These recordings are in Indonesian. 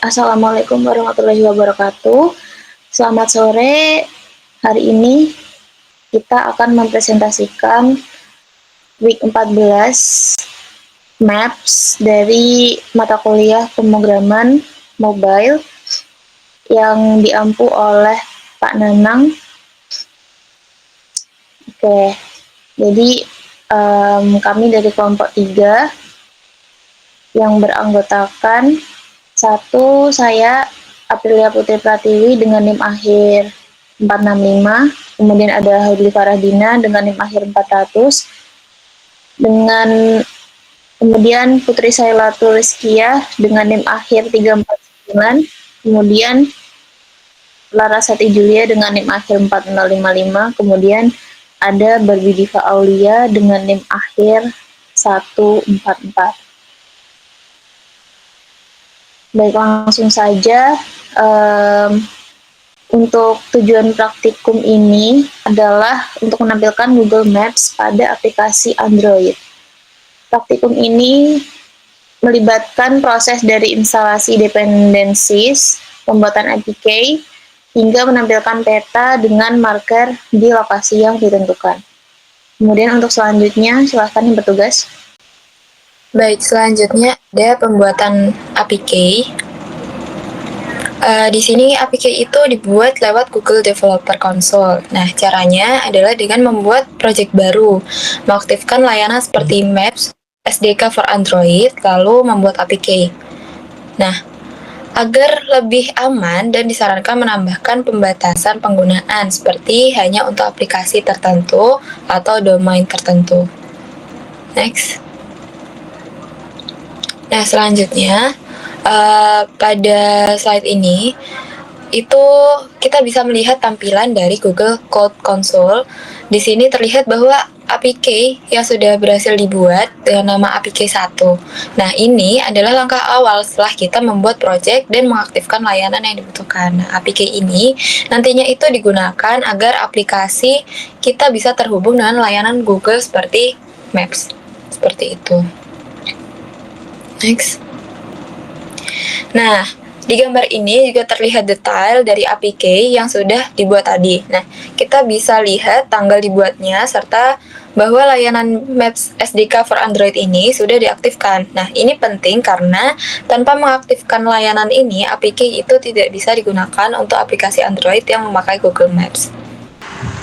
Assalamualaikum warahmatullahi wabarakatuh. Selamat sore. Hari ini kita akan mempresentasikan week 14 Maps dari mata kuliah pemrograman mobile yang diampu oleh Pak Nanang. Oke, jadi kami dari kelompok 3 yang beranggotakan satu, saya Aprilia Putri Pratiwi dengan NIM akhir 465, kemudian ada Haudli Faradina dengan NIM akhir 400, dengan kemudian Putri Sailatul Rizkiyah dengan NIM akhir 349, kemudian Larasati Julia dengan NIM akhir 4055, kemudian ada Barbie Diva Aulia dengan NIM akhir 144. Baik, langsung saja. Untuk tujuan praktikum ini adalah untuk menampilkan Google Maps pada aplikasi Android. Praktikum ini melibatkan proses dari instalasi dependencies, pembuatan APK, hingga menampilkan peta dengan marker di lokasi yang ditentukan. Kemudian untuk selanjutnya, silahkan yang bertugas. Baik, selanjutnya ada pembuatan APK. Di sini APK itu dibuat lewat Google Developer Console. Nah, caranya adalah dengan membuat project baru, mengaktifkan layanan seperti Maps, SDK for Android, lalu membuat APK. Nah, agar lebih aman dan disarankan menambahkan pembatasan penggunaan seperti hanya untuk aplikasi tertentu atau domain tertentu. Next. Nah, selanjutnya pada slide ini itu kita bisa melihat tampilan dari Google Code Console. Di sini terlihat bahwa APK yang sudah berhasil dibuat dengan nama APK 1. Nah, ini adalah langkah awal setelah kita membuat project dan mengaktifkan layanan yang dibutuhkan. Nah, APK ini nantinya itu digunakan agar aplikasi kita bisa terhubung dengan layanan Google seperti Maps. Seperti itu. Next. Nah, di gambar ini juga terlihat detail dari APK yang sudah dibuat tadi. Nah, kita bisa lihat tanggal dibuatnya serta bahwa layanan Maps SDK for Android ini sudah diaktifkan. Nah, ini penting karena tanpa mengaktifkan layanan ini, APK itu tidak bisa digunakan untuk aplikasi Android yang memakai Google Maps.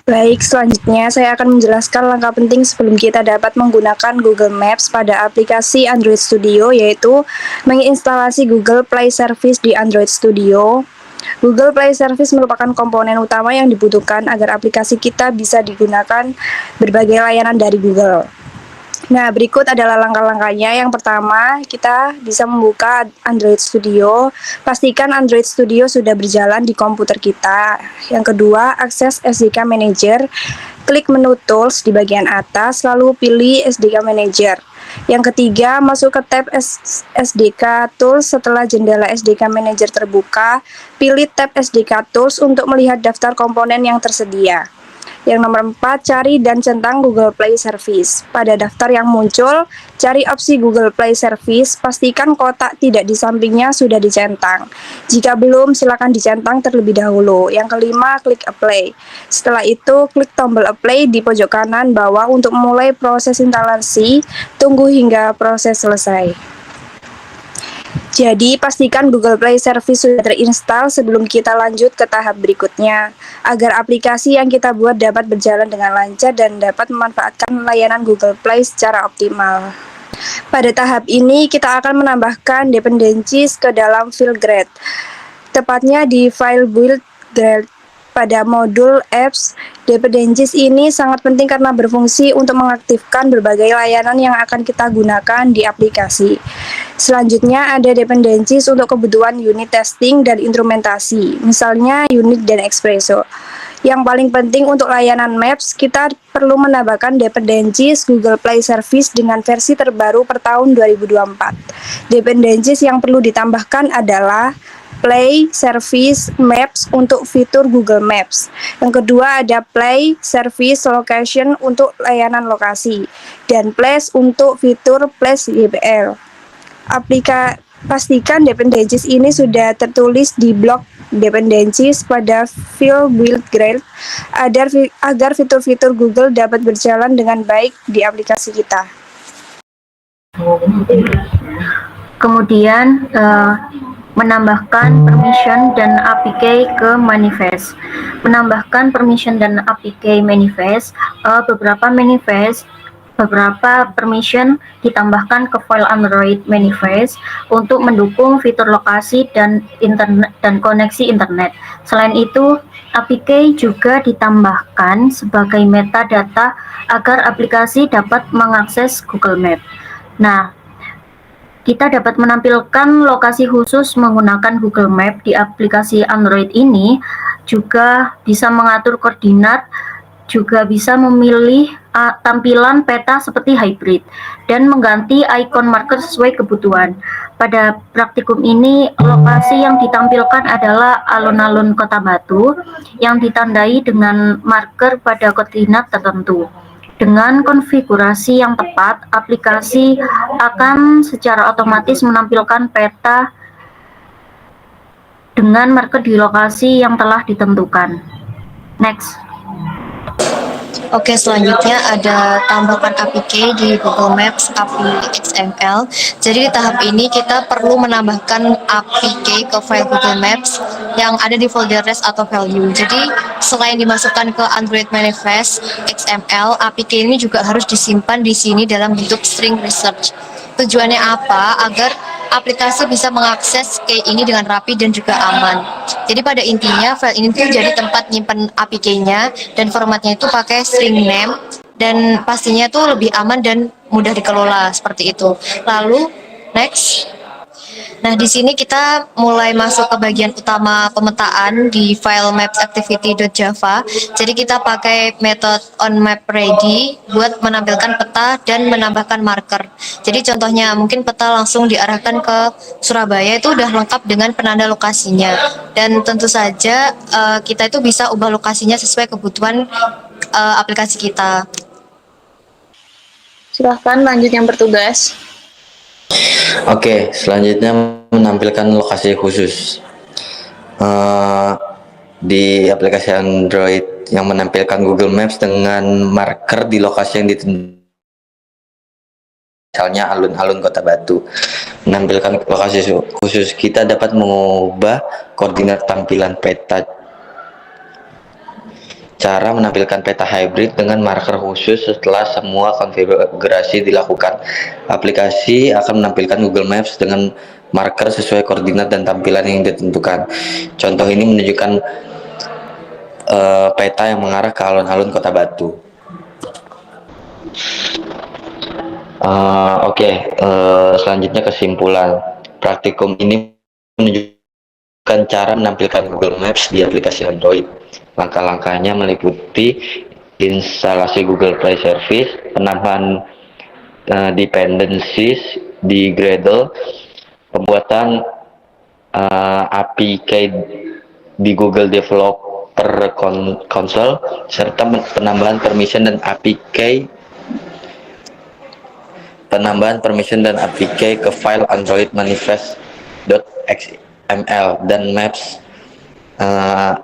Baik, selanjutnya saya akan menjelaskan langkah penting sebelum kita dapat menggunakan Google Maps pada aplikasi Android Studio, yaitu menginstalasi Google Play Service di Android Studio. Google Play Service merupakan komponen utama yang dibutuhkan agar aplikasi kita bisa digunakan berbagai layanan dari Google. Nah, berikut adalah langkah-langkahnya. Yang pertama, kita bisa membuka Android Studio. Pastikan Android Studio sudah berjalan di komputer kita. Yang kedua, akses SDK Manager. Klik menu Tools di bagian atas, lalu pilih SDK Manager. Yang ketiga, masuk ke tab SDK Tools. Setelah jendela SDK Manager terbuka, pilih tab SDK Tools untuk melihat daftar komponen yang tersedia. Yang nomor 4, cari dan centang Google Play Service. Pada daftar yang muncul, cari opsi Google Play Service, pastikan kotak tidak di sampingnya sudah dicentang. Jika belum, silakan dicentang terlebih dahulu. Yang kelima, klik Apply. Setelah itu, klik tombol Apply di pojok kanan bawah untuk memulai proses instalasi. Tunggu hingga proses selesai. Jadi, pastikan Google Play Service sudah terinstall sebelum kita lanjut ke tahap berikutnya, agar aplikasi yang kita buat dapat berjalan dengan lancar dan dapat memanfaatkan layanan Google Play secara optimal. Pada tahap ini, kita akan menambahkan dependencies ke dalam file grade, tepatnya di file build grade. Pada modul apps, dependencies ini sangat penting karena berfungsi untuk mengaktifkan berbagai layanan yang akan kita gunakan di aplikasi. Selanjutnya ada dependencies untuk kebutuhan unit testing dan instrumentasi, misalnya unit dan Espresso. Yang paling penting untuk layanan Maps, kita perlu menambahkan dependencies Google Play Service dengan versi terbaru per tahun 2024. Dependencies yang perlu ditambahkan adalah Play Service Maps untuk fitur Google Maps. Yang kedua ada Play Service Location untuk layanan lokasi, dan Place untuk fitur Place GPL. Pastikan dependencies ini sudah tertulis di blok dependencies pada file build guide agar fitur-fitur Google dapat berjalan dengan baik di aplikasi kita. Kemudian menambahkan permission dan APK ke manifest. Menambahkan permission dan APK manifest, beberapa permission ditambahkan ke file Android manifest untuk mendukung fitur lokasi dan internet dan koneksi internet. Selain itu, APK juga ditambahkan sebagai metadata agar aplikasi dapat mengakses Google Maps. Nah, kita dapat menampilkan lokasi khusus menggunakan Google Maps di aplikasi Android ini, juga bisa mengatur koordinat, juga bisa memilih tampilan peta seperti hybrid, dan mengganti ikon marker sesuai kebutuhan. Pada praktikum ini, lokasi yang ditampilkan adalah alun-alun Kota Batu yang ditandai dengan marker pada koordinat tertentu. Dengan konfigurasi yang tepat, aplikasi akan secara otomatis menampilkan peta dengan marker di lokasi yang telah ditentukan. Next. Oke, selanjutnya ada tambahkan APK di Google Maps API XML. Jadi di tahap ini kita perlu menambahkan APK ke file Google Maps yang ada di folder res atau value. Jadi selain dimasukkan ke Android Manifest XML, APK ini juga harus disimpan di sini dalam bentuk string research. Tujuannya apa? Agar aplikasi bisa mengakses key ini dengan rapi dan juga aman. Jadi pada intinya file ini tuh jadi tempat nyimpan APK-nya dan formatnya itu pakai string name dan pastinya tuh lebih aman dan mudah dikelola seperti itu. Lalu next. Nah, di sini kita mulai masuk ke bagian utama pemetaan di file maps_activity.java. Jadi kita pakai method onMapReady buat menampilkan peta dan menambahkan marker. Jadi contohnya mungkin peta langsung diarahkan ke Surabaya itu udah lengkap dengan penanda lokasinya. Dan tentu saja kita itu bisa ubah lokasinya sesuai kebutuhan aplikasi kita. Silahkan lanjut yang bertugas. Oke, selanjutnya menampilkan lokasi khusus di aplikasi Android yang menampilkan Google Maps dengan marker di lokasi yang ditentukan, misalnya alun-alun Kota Batu. Menampilkan lokasi khusus, kita dapat mengubah koordinat tampilan peta. Cara menampilkan peta hybrid dengan marker khusus setelah semua konfigurasi dilakukan. Aplikasi akan menampilkan Google Maps dengan marker sesuai koordinat dan tampilan yang ditentukan. Contoh ini menunjukkan peta yang mengarah ke alun-alun Kota Batu. Selanjutnya kesimpulan. Praktikum ini menunjukkan cara menampilkan Google Maps di aplikasi Android. Langkah-langkahnya meliputi instalasi Google Play Service, penambahan dependencies di Gradle, pembuatan APK di Google Developer Console, serta penambahan permission dan APK ke file Android manifest.xml dan maps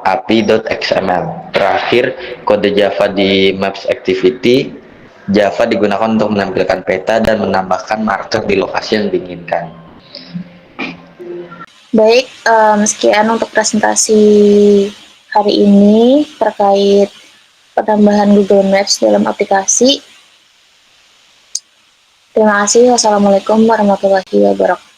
API.xml. Terakhir, kode Java di Maps Activity. Java digunakan untuk menampilkan peta dan menambahkan marker di lokasi yang diinginkan. Baik, sekian untuk presentasi hari ini terkait penambahan Google Maps dalam aplikasi. Terima kasih. Wassalamualaikum warahmatullahi wabarakatuh.